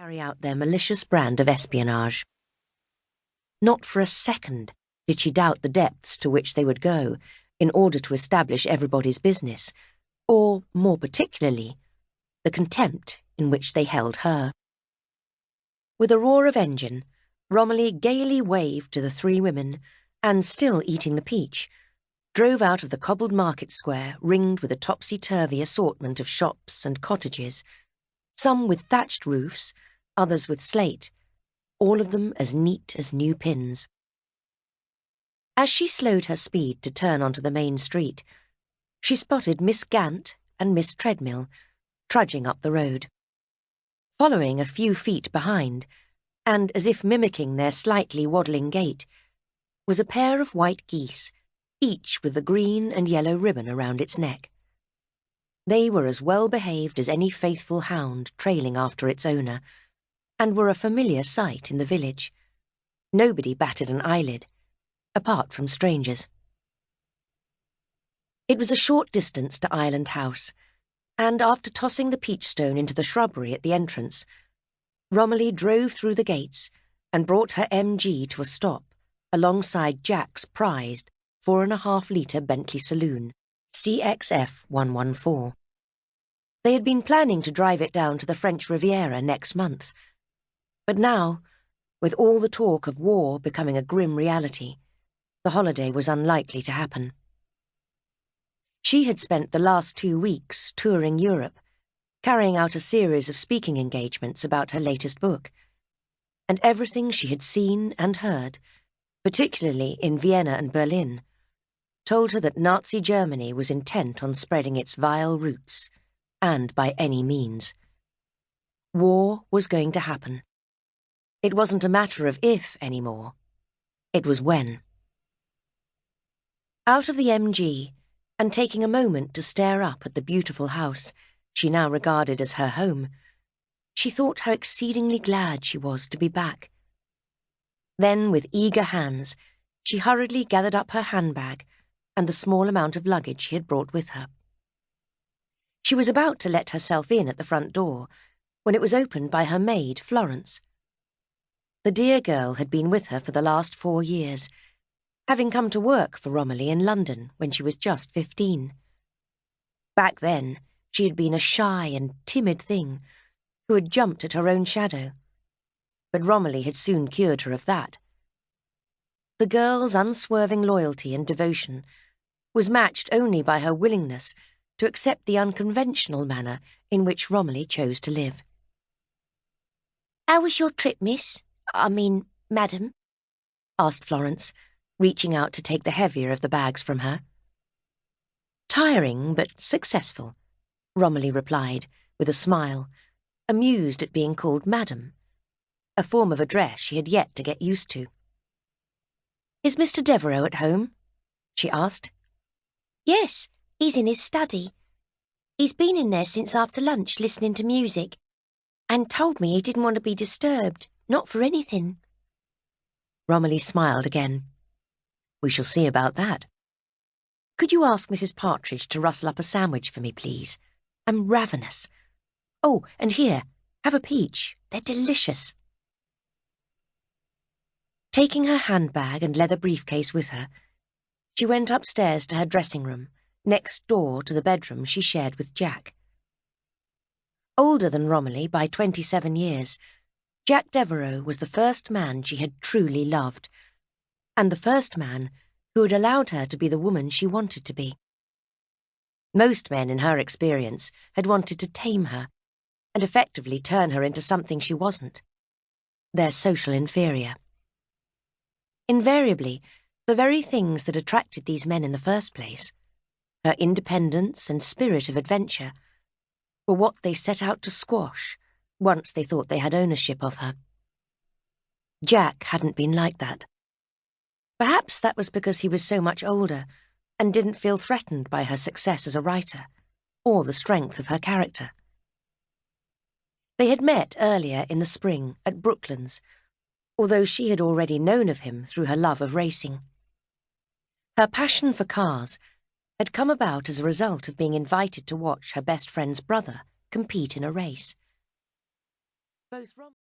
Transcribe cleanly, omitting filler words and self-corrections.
carry out their malicious brand of espionage. Not for a second did she doubt the depths to which they would go in order to establish everybody's business, or, more particularly, the contempt in which they held her. With a roar of engine, Romily gaily waved to the three women, and, still eating the peach, drove out of the cobbled market square ringed with a topsy-turvy assortment of shops and cottages, some with thatched roofs, others with slate, all of them as neat as new pins. As she slowed her speed to turn onto the main street, she spotted Miss Gant and Miss Treadmill trudging up the road. Following a few feet behind, and as if mimicking their slightly waddling gait, was a pair of white geese, each with the green and yellow ribbon around its neck. They were as well behaved as any faithful hound trailing after its owner, and were a familiar sight in the village. Nobody batted an eyelid, apart from strangers. It was a short distance to Island House, and after tossing the peach stone into the shrubbery at the entrance, Romily drove through the gates and brought her MG to a stop alongside Jack's prized 4.5-litre Bentley saloon, CXF 114. They had been planning to drive it down to the French Riviera next month, but now, with all the talk of war becoming a grim reality, the holiday was unlikely to happen. She had spent the last 2 weeks touring Europe, carrying out a series of speaking engagements about her latest book, and everything she had seen and heard, particularly in Vienna and Berlin, told her that Nazi Germany was intent on spreading its vile roots, and by any means. War was going to happen. It wasn't a matter of if anymore. It was when. Out of the MG, and taking a moment to stare up at the beautiful house she now regarded as her home, she thought how exceedingly glad she was to be back. Then, with eager hands, she hurriedly gathered up her handbag and the small amount of luggage she had brought with her. She was about to let herself in at the front door when it was opened by her maid, Florence. The dear girl had been with her for the last 4 years, having come to work for Romily in London when she was just 15. Back then, she had been a shy and timid thing who had jumped at her own shadow, but Romily had soon cured her of that. The girl's unswerving loyalty and devotion was matched only by her willingness to accept the unconventional manner in which Romily chose to live. "How was your trip, miss? Madam?" asked Florence, reaching out to take the heavier of the bags from her. "Tiring, but successful," Romily replied, with a smile, amused at being called Madam, a form of address she had yet to get used to. "Is Mr. Devereux at home?" she asked. "Yes, he's in his study. He's been in there since after lunch listening to music, and told me he didn't want to be disturbed, not for anything." Romily smiled again. "We shall see about that. Could you ask Mrs. Partridge to rustle up a sandwich for me, please? I'm ravenous. Oh, and here, have a peach. They're delicious." Taking her handbag and leather briefcase with her, she went upstairs to her dressing room, next door to the bedroom she shared with Jack. Older than Romily by 27 years, Jack Devereux was the first man she had truly loved, and the first man who had allowed her to be the woman she wanted to be. Most men, in her experience, had wanted to tame her and effectively turn her into something she wasn't, their social inferior. Invariably, the very things that attracted these men in the first place, her independence and spirit of adventure, were what they set out to squash once they thought they had ownership of her. Jack hadn't been like that. Perhaps that was because he was so much older and didn't feel threatened by her success as a writer, or the strength of her character. They had met earlier in the spring at Brooklands, although she had already known of him through her love of racing. Her passion for cars had come about as a result of being invited to watch her best friend's brother compete in a race. Both Rom